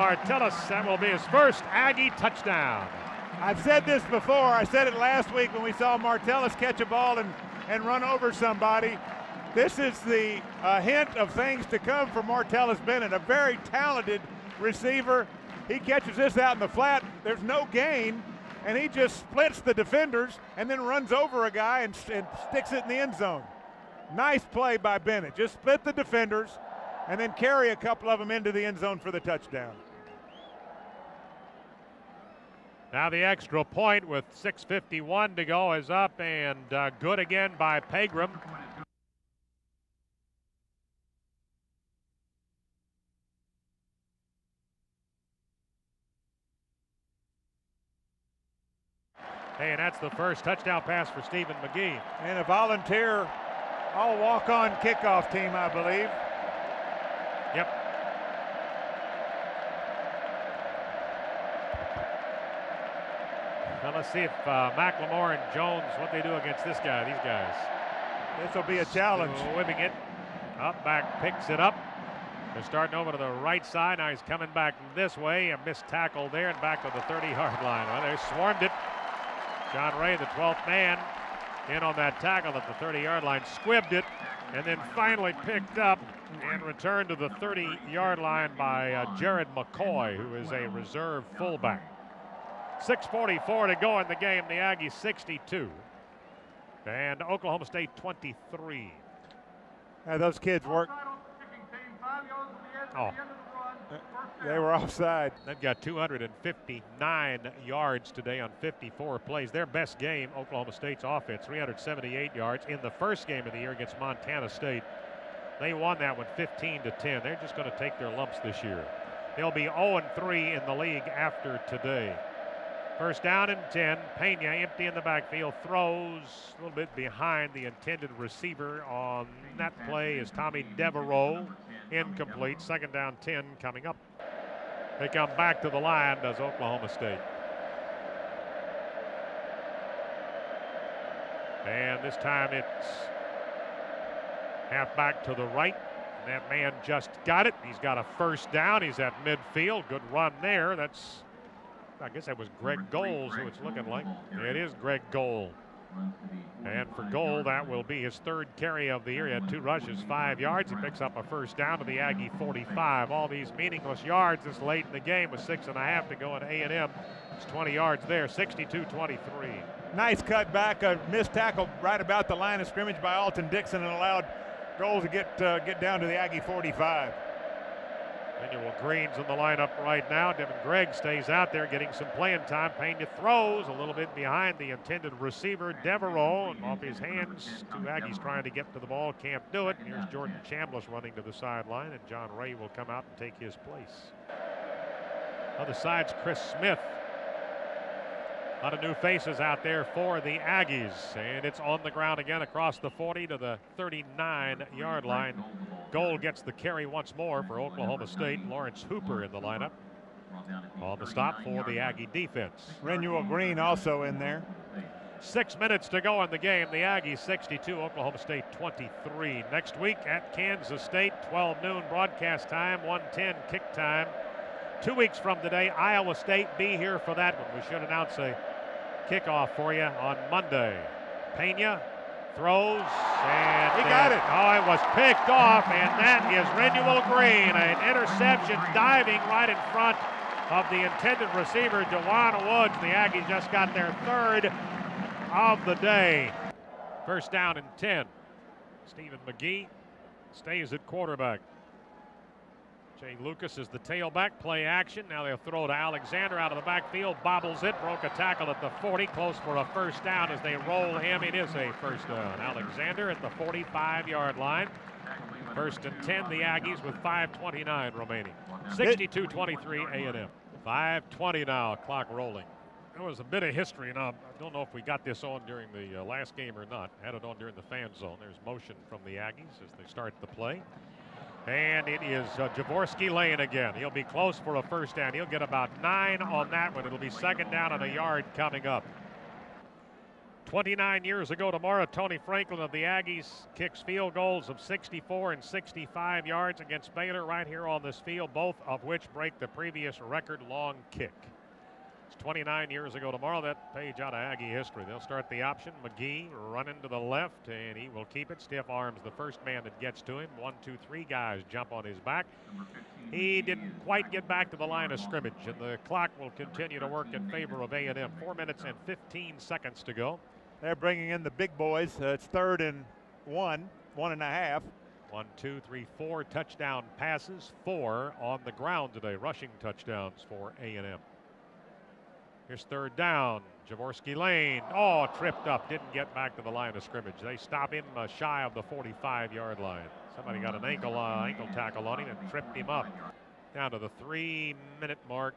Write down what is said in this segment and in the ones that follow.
Martellus, that will be his first Aggie touchdown. I've said this before. I said it last week when we saw Martellus catch a ball and run over somebody. This is the hint of things to come for Martellus Bennett, a very talented receiver. He catches this out in the flat. There's no gain, and he just splits the defenders and then runs over a guy and sticks it in the end zone. Nice play by Bennett. Just split the defenders and then carry a couple of them into the end zone for the touchdown. Now the extra point with 6:51 to go is up, and good again by Pegram. Hey, and that's the first touchdown pass for Stephen McGee. And a volunteer all walk-on kickoff team, I believe. Yep. Now let's see if McLemore and Jones, what they do against these guys. This will be a challenge. Whipping it. Up, back, picks it up. They're starting over to the right side. Now he's coming back this way. A missed tackle there and back to the 30-yard line. Well, they swarmed it. John Ray, the 12th man, in on that tackle at the 30-yard line, squibbed it, and then finally picked up and returned to the 30-yard line by Jared McCoy, who is a reserve fullback. 6:44 to go in the game. The Aggies 62 and Oklahoma State 23. Those kids work. Oh. They were offside. They've got 259 yards today on 54 plays. Their best game, Oklahoma State's offense, 378 yards in the first game of the year against Montana State. They won that one 15-10. They're just going to take their lumps this year. They'll be 0-3 in the league after today. First down and 10. Pena empty in the backfield, throws a little bit behind the intended receiver on that play is Tommy Devereaux. Incomplete. Second down 10 coming up. They come back to the line, does Oklahoma State. And this time it's half back to the right. And that man just got it. He's got a first down. He's at midfield. Good run there. I guess that was Greg Goals who it's looking like. It is Greg Goal. And for Goal, that will be his third carry of the year. He had 2 rushes, 5 yards. He picks up a first down to the Aggie 45. All these meaningless yards this late in the game with 6.5 to go in A&M. It's 20 yards there, 62-23. Nice cut back, a missed tackle right about the line of scrimmage by Alton Dixon and allowed Goal to get down to the Aggie 45. Manuel Green's in the lineup right now. Devin Gregg stays out there getting some playing time. Pena throws a little bit behind the intended receiver, Devereaux, and off his hands. 2 Aggies trying to get to the ball, can't do it. And here's Jordan Chambliss running to the sideline, and John Ray will come out and take his place. Other side's Chris Smith. A lot of new faces out there for the Aggies, and it's on the ground again across the 40 to the 39-yard line. Goal gets the carry once more for Oklahoma State. Lawrence Hooper in the lineup on the stop for the Aggie defense. Renuel Green also in there. 6 minutes to go in the game. The Aggies 62, Oklahoma State 23. Next week at Kansas State, 12 noon broadcast time, 1:10 kick time. 2 weeks from today, Iowa State. Be here for that one. We should announce a kickoff for you on Monday. Pena throws, and he got it. Oh, it was picked off, and that is Renuel Green. An interception diving right in front of the intended receiver, DeJuan Woods. The Aggies just got their 3rd of the day. First down and 10. Stephen McGee stays at quarterback. Jay Lucas is the tailback, play action. Now they'll throw to Alexander out of the backfield, bobbles it, broke a tackle at the 40, close for a first down as they roll him. It is a first down. Alexander at the 45-yard line. First and 10, the Aggies with 5:29 remaining. 62-23 A&M. 5:20 now, clock rolling. There was a bit of history, and I don't know if we got this on during the last game or not. Had it on during the fan zone. There's motion from the Aggies as they start the play. And it is Jaworski Lane again. He'll be close for a first down. He'll get about 9 on that one. It'll be second down and a yard coming up. 29 years ago tomorrow, Tony Franklin of the Aggies kicks field goals of 64 and 65 yards against Baylor right here on this field, both of which break the previous record long kick. It's 29 years ago tomorrow, that page out of Aggie history. They'll start the option. McGee running to the left, and he will keep it. Stiff arms the first man that gets to him. 1, 2, 3 guys jump on his back. He didn't quite get back to the line of scrimmage, and the clock will continue to work in favor of A&M. 4 minutes and 15 seconds to go. They're bringing in the big boys. It's 3rd and 1.5. 1, 2, 3, 4 touchdown passes. 4 on the ground today, rushing touchdowns for A&M. Here's 3rd down. Jaworski Lane. Oh, tripped up. Didn't get back to the line of scrimmage. They stop him shy of the 45-yard line. Somebody got an ankle tackle on him and tripped him up. Down to the 3-minute mark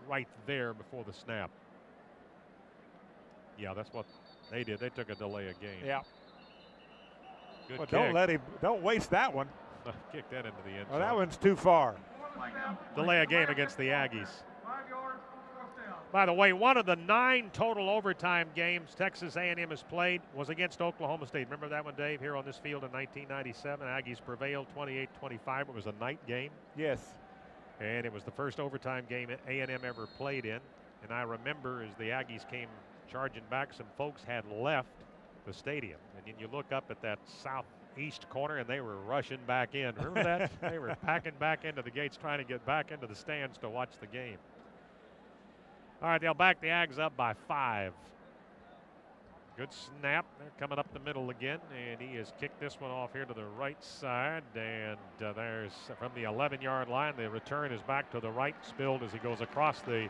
right there before the snap. Yeah, that's what they did. They took a delay of game. Yeah. Good well, kick. don't waste that one. Kick that into the end zone. Well, that one's too far. Delay a game against the Aggies. By the way, one of the 9 total overtime games Texas A&M has played was against Oklahoma State. Remember that one, Dave, here on this field in 1997? Aggies prevailed 28-25. It was a night game. Yes. And it was the first overtime game A&M ever played in. And I remember as the Aggies came charging back, some folks had left the stadium. And then you look up at that southeast corner, and they were rushing back in. Remember that? They were packing back into the gates, trying to get back into the stands to watch the game. All right, they'll back the Ags up by 5. Good snap. They're coming up the middle again, and he has kicked this one off here to the right side. And there's from the 11-yard line. The return is back to the right, spilled as he goes across the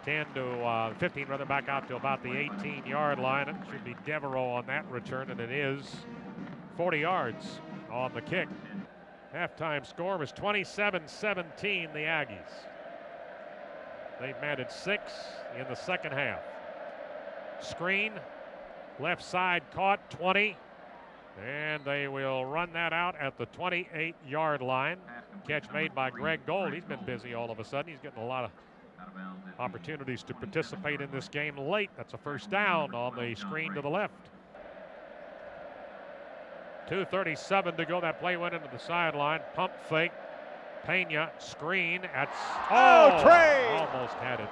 10 to 15, rather, back out to about the 18-yard line. It should be Devereaux on that return, and it is 40 yards on the kick. Halftime score was 27-17, the Aggies. They've managed 6 in the second half. Screen, left side caught, 20. And they will run that out at the 28-yard line. Catch made by Greg Gold. He's been busy all of a sudden. He's getting a lot of opportunities to participate in this game late. That's a first down on the screen to the left. 2:37 to go. That play went into the sideline. Pump fake. Pena screen at. Oh, Trey! Almost had it.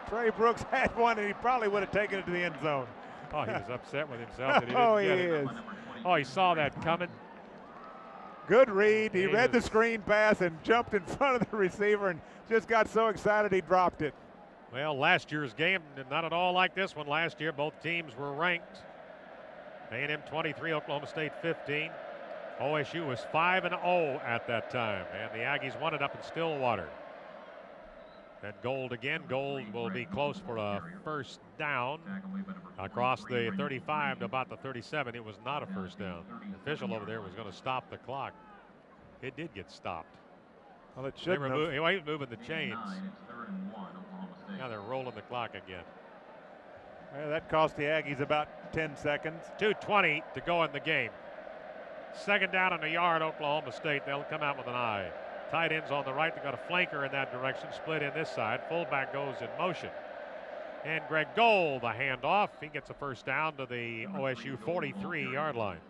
Trey Brooks had one, and he probably would have taken it to the end zone. Oh, he was upset with himself that he didn't Oh, get he it. is. Oh, he saw that coming. Good read. He read the screen pass and jumped in front of the receiver and just got so excited he dropped it. Well, last year's game, not at all like this one. Last year, both teams were ranked. A&M 23, Oklahoma State 15. OSU was 5-0 at that time, and the Aggies won it up in Stillwater. That Gold again. Gold will be close for a first down across the 35 to about the 37. It was not a first down. The official over there was going to stop the clock. It did get stopped. Well, it should have. He was moving the chains. Now they're rolling the clock again. Well, that cost the Aggies about 10 seconds. 2:20 to go in the game. Second down and a yard, Oklahoma State. They'll come out with an eye. Tight ends on the right. They've got a flanker in that direction. Split in this side. Fullback goes in motion. And Greg Gold, the handoff. He gets a first down to the OSU 43-yard line.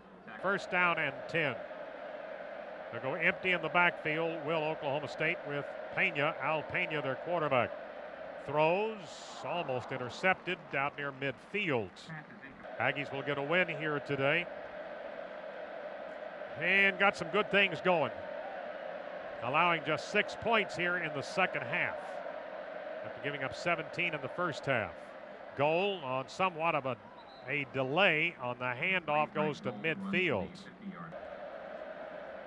First down and 10. They'll go empty in the backfield. Will Oklahoma State with Pena, Al Pena, their quarterback. Throws, almost intercepted out near midfield. Aggies will get a win here today. And got some good things going. Allowing just 6 points here in the second half, after giving up 17 in the first half. Goal on somewhat of a delay on the handoff goes to midfield.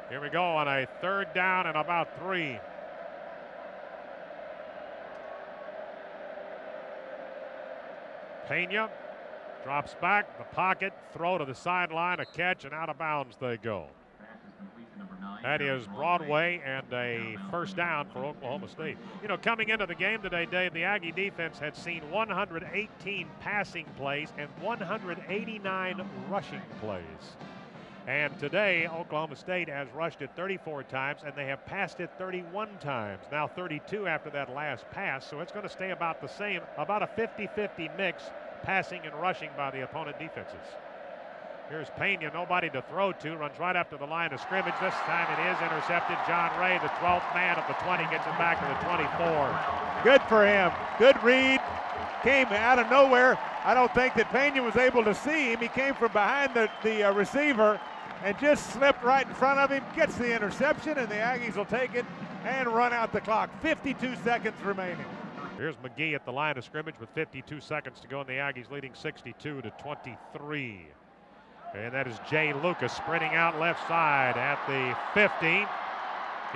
Here we go on a third down and about 3. Pena drops back, the pocket, throw to the sideline, a catch, and out of bounds they go. That is Broadway and a first down for Oklahoma State. You know, coming into the game today, Dave, the Aggie defense had seen 118 passing plays and 189 rushing plays. And today, Oklahoma State has rushed it 34 times, and they have passed it 31 times. Now 32 after that last pass, so it's going to stay about the same, about a 50-50 mix passing and rushing by the opponent defenses. Here's Pena, nobody to throw to, runs right up to the line of scrimmage. This time it is intercepted. John Ray, the 12th man of the 20, gets it back to the 24. Good for him. Good read. Came out of nowhere. I don't think that Pena was able to see him. He came from behind the receiver and just slipped right in front of him, gets the interception, and the Aggies will take it and run out the clock. 52 seconds remaining. Here's McGee at the line of scrimmage with 52 seconds to go, and the Aggies leading 62-23. And that is Jay Lucas sprinting out left side at the 50.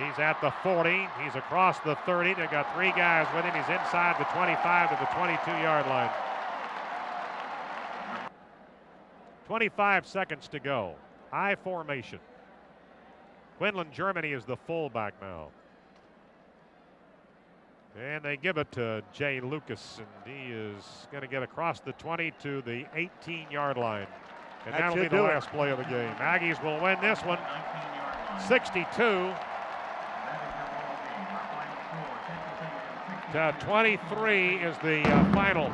He's at the 40. He's across the 30. They've got 3 guys with him. He's inside the 25 to the 22-yard line. 25 seconds to go. I formation. Quinlan Germany is the fullback now. And they give it to Jay Lucas, and he is going to get across the 20 to the 18-yard line. And that'll be the last play of the game. Aggies will win this one 62-23 is the final.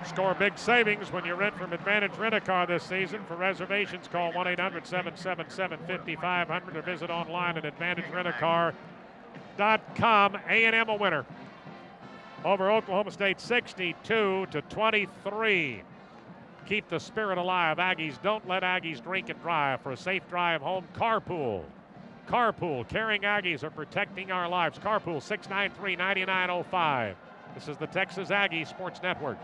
Score big savings when you rent from Advantage Rent-A-Car this season. For reservations, call 1-800-777-5500 or visit online at AdvantageRentAcar.com. A&M a winner over Oklahoma State 62-23. Keep the spirit alive, Aggies. Don't let Aggies drink and drive. For a safe drive home, carpool. Carpool, caring Aggies are protecting our lives. Carpool, 693-9905. This is the Texas Aggies Sports Network.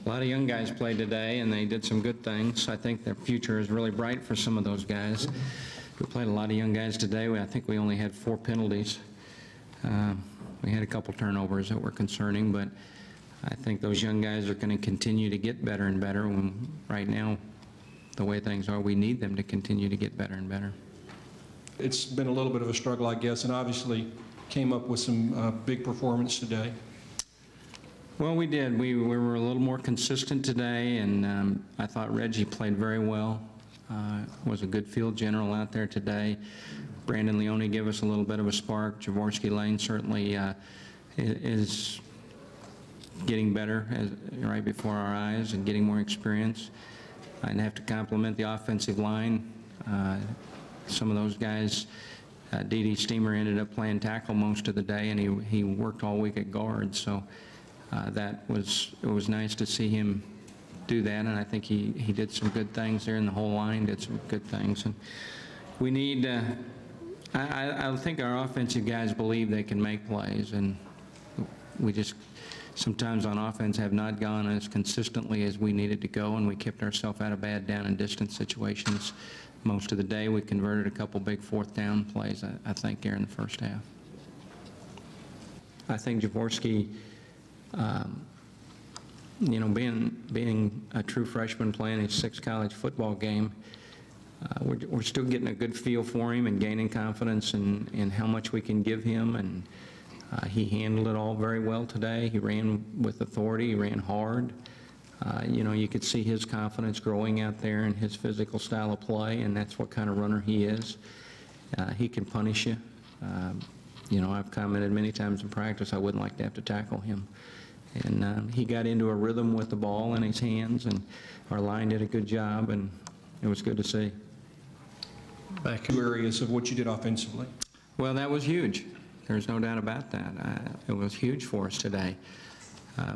A lot of young guys played today, and they did some good things. I think their future is really bright for some of those guys. We played a lot of young guys today. I think we only had 4 penalties. We had a couple turnovers that were concerning, but I think those young guys are going to continue to get better and better. When right now, the way things are, we need them to continue to get better and better. It's been a little bit of a struggle, I guess, and obviously came up with some big performance today. Well, we did. We were a little more consistent today, and I thought Reggie played very well. Was a good field general out there today. Brandon Leone gave us a little bit of a spark. Javorsky Lane certainly is getting better right before our eyes and getting more experience. I'd have to compliment the offensive line. Some of those guys, D.D. Steamer ended up playing tackle most of the day, and he worked all week at guard. So it was nice to see him do that, and I think he did some good things there, and the whole line did some good things. And we need, I think our offensive guys believe they can make plays, and we just sometimes on offense have not gone as consistently as we needed to go, and we kept ourselves out of bad down and distance situations most of the day. We converted a couple big 4th down plays, I think, here in the first half. I think Javorsky, you know, being a true freshman playing his 6th college football game, we're still getting a good feel for him and gaining confidence in how much we can give him, and he handled it all very well today. He ran with authority, he ran hard. You know, you could see his confidence growing out there and his physical style of play, and that's what kind of runner he is. He can punish you. You know, I've commented many times in practice I wouldn't like to have to tackle him. And he got into a rhythm with the ball in his hands, and our line did a good job, and it was good to see. Back to areas of what you did offensively. Well, that was huge. There's no doubt about that. It was huge for us today.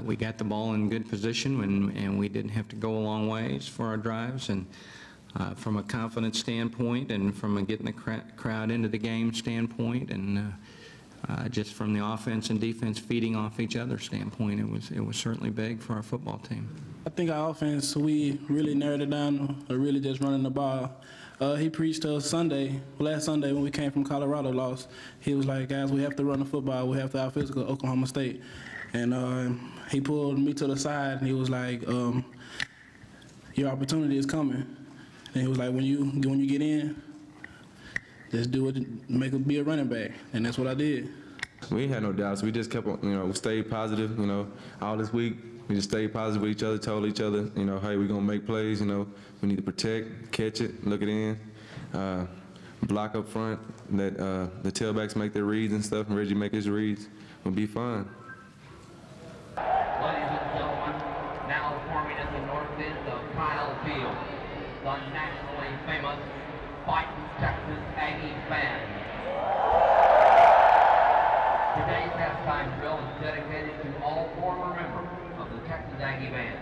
We got the ball in good position, and we didn't have to go a long ways for our drives. And from a confidence standpoint, and from a getting the crowd into the game standpoint, and just from the offense and defense feeding off each other standpoint, it was certainly big for our football team. I think our offense, we really narrowed it down, really just running the ball. He preached to us last Sunday when we came from Colorado lost. He was like, guys, we have to run the football. We have to out-physical Oklahoma State. And he pulled me to the side, and he was like, your opportunity is coming. And he was like, when you get in, just do it, be a running back, and that's what I did. We ain't had no doubts. We just kept on, we stayed positive, all this week. We just stayed positive with each other, told each other, hey, we're going to make plays, we need to protect, catch it, look it in, block up front, let the tailbacks make their reads and stuff, and Reggie make his reads. We'll be fine. Ladies and gentlemen, now forming at the north end of Kyle Field, the nationally famous Fighting Texas Aggie Band. Today's halftime drill is dedicated to all former members of the Texas Aggie Band.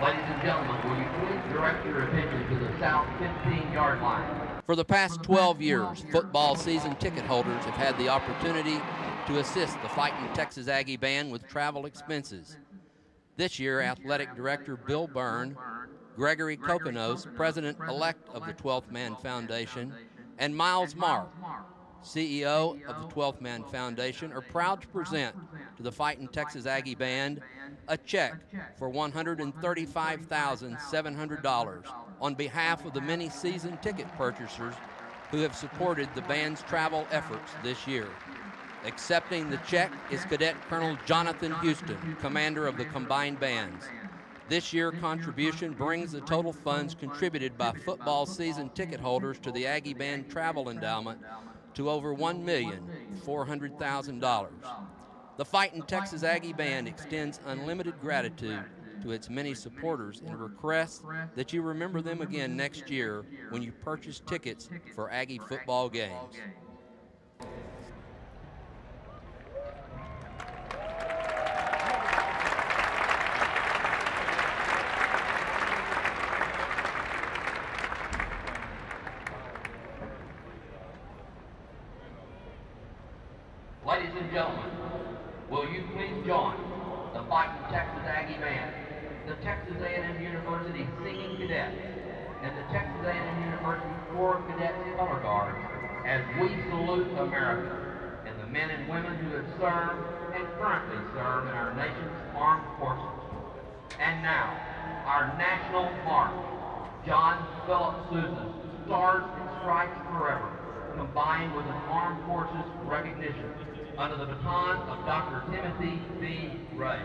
Ladies and gentlemen, will you please direct your attention to the south 15-yard line? For the past 12 years, football season ticket holders have had the opportunity to assist the Fighting Texas Aggie Band with travel expenses. This year, Athletic Director Bill Byrne, Gregory Kokonos, President-elect of the 12th Man Foundation, and Miles Mark, CEO of the 12th Man Foundation, are proud to present to the Fighting Texas Aggie Band a check for $135,700 on behalf of the many season ticket purchasers who have supported the band's travel efforts this year. Accepting the check is Cadet Colonel Jonathan Houston, commander of the combined bands. This year's contribution brings the total funds contributed by football season ticket holders to the Aggie Band Travel Endowment to over $1,400,000. The Fighting Texas Aggie Band extends unlimited gratitude to its many supporters and requests that you remember them again next year when you purchase tickets for Aggie football games. Ladies and gentlemen, will you please join the Fighting Texas Aggie Band, the Texas A&M University Singing Cadets, and the Texas A&M University Corps of Cadets Color Guard as we salute America and the men and women who have served and currently serve in our nation's armed forces. And now, our national mark, John Philip Sousa's Stars and Stripes Forever, combined with an Armed Forces recognition under the baton of Dr. Timothy B. Ray.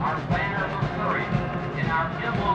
Our banner of courage and our emblem